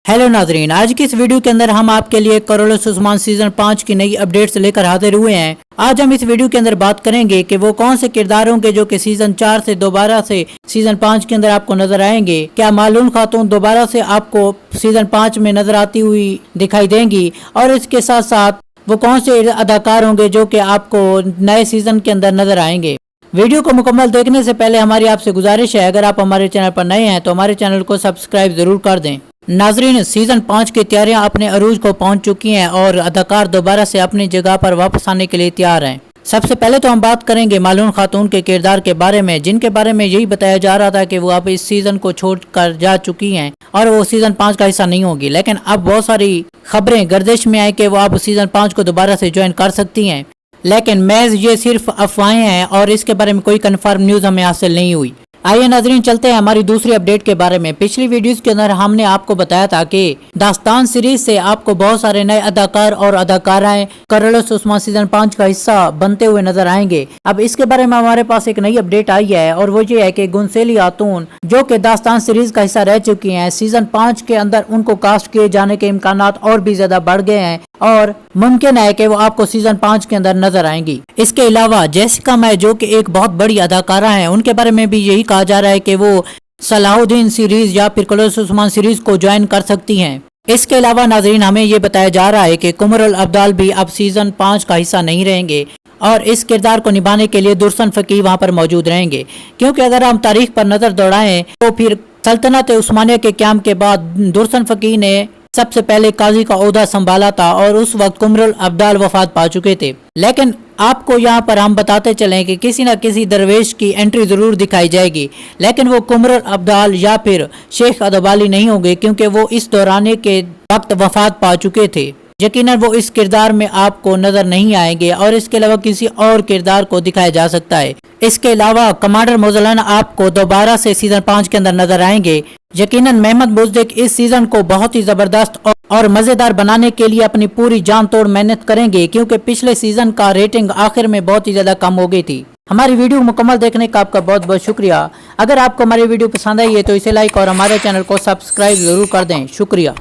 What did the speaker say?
Hello नाजरीन, आज की इस वीडियो के अंदर हम आपके लिए करोड़ों उस्मान सीजन 5 की नई अपडेट्स लेकर हाजिर हुए हैं। आज हम इस वीडियो के अंदर बात करेंगे कि वो कौन से किरदार होंगे जो कि सीजन 4 से दोबारा से सीजन 5 के अंदर आपको नजर आएंगे। क्या मालूम खातून दोबारा से आपको सीजन 5 में नजर आती हुई दिखाई देंगी, और इसके साथ साथ वो कौन से अदाकार होंगे जो कि आपको नए सीजन के अंदर नजर आएंगे। वीडियो को मुकम्मल देखने से पहले हमारी आपसे गुजारिश है, अगर आप हमारे चैनल पर नए हैं तो हमारे चैनल को सब्सक्राइब जरूर कर दें। नाजरीन, सीजन 5 की तैयारियां अपने अरूज को पहुंच चुकी हैं और अदाकार दोबारा से अपनी जगह पर वापस आने के लिए तैयार हैं। सबसे पहले तो हम बात करेंगे मालूम खातून के किरदार के बारे में, जिनके बारे में यही बताया जा रहा था कि वो अब इस सीजन को छोड़कर जा चुकी हैं और वो सीजन 5 का हिस्सा नहीं होगी। लेकिन अब बहुत सारी खबरें गर्दिश में आई कि वो अब सीजन 5 को दोबारा से ज्वाइन कर सकती हैं, लेकिन महज ये सिर्फ अफवाहें हैं और इसके बारे में कोई कंफर्म न्यूज़ हमें हासिल नहीं हुई। आइए नाजरीन, चलते हैं हमारी दूसरी अपडेट के बारे में। पिछली वीडियोस के अंदर हमने आपको बताया था कि दास्तान सीरीज से आपको बहुत सारे नए अदाकार और अदाकाराएं करोड़ों उस्मान सीजन 5 का हिस्सा बनते हुए नजर आएंगे। अब इसके बारे में हमारे पास एक नई अपडेट आई है और वो ये है कि गुनसेली खातून जो कि दास्तान सीरीज का हिस्सा रह चुकी हैं, सीजन 5 के अंदर उनको कास्ट किए जाने के इम्कानात और भी ज्यादा बढ़ गए हैं और मुमकिन है कि वो आपको सीजन 5 के अंदर नजर आएंगी। इसके अलावा जेसिका मै जो कि एक बहुत बड़ी अदाकारा है, उनके बारे में भी यही कहा जा रहा है कि वो सलाहुद्दीन सीरीज या फिर करोड़ों उस्मान सीरीज को ज्वाइन कर सकती हैं। इसके अलावा नाजरीन, हमें ये बताया जा रहा है कि कुमरुल अब्दाल भी अब सीजन 5 का हिस्सा नहीं रहेंगे और इस किरदार को निभाने के लिए दुर्सन फकीह वहां पर मौजूद रहेंगे। क्योंकि अगर हम तारीख पर नजर दौड़ाएं तो फिर सल्तनत उस्मानिया के क़याम के बाद दुर्सन फकीह ने सबसे पहले काजी का ओहदा संभाला था और उस वक्त कुमरुल अब्दाल वफात पा चुके थे। लेकिन आपको यहाँ पर हम बताते चलें कि किसी न किसी दरवेश की एंट्री जरूर दिखाई जाएगी, लेकिन वो कुमरुल अब्दाल या फिर शेख अदबाली नहीं होंगे, क्योंकि वो इस दौराने के वक्त वफात पा चुके थे। यकीनन वो इस किरदार में आपको नजर नहीं आएंगे और इसके अलावा किसी और किरदार को दिखाया जा सकता है। इसके अलावा कमांडर मोजलाना आपको दोबारा से सीजन 5 के अंदर नजर आएंगे। यकीनन मेहमद मुज़द्दिक इस सीजन को बहुत ही जबरदस्त और मजेदार बनाने के लिए अपनी पूरी जान तोड़ मेहनत करेंगे, क्योंकि पिछले सीजन का रेटिंग आखिर में बहुत ही ज्यादा कम हो गई थी। हमारी वीडियो मुकम्मल देखने का आपका बहुत बहुत शुक्रिया। अगर आपको हमारी वीडियो पसंद आई है तो इसे लाइक और हमारे चैनल को सब्सक्राइब जरूर कर दें। शुक्रिया।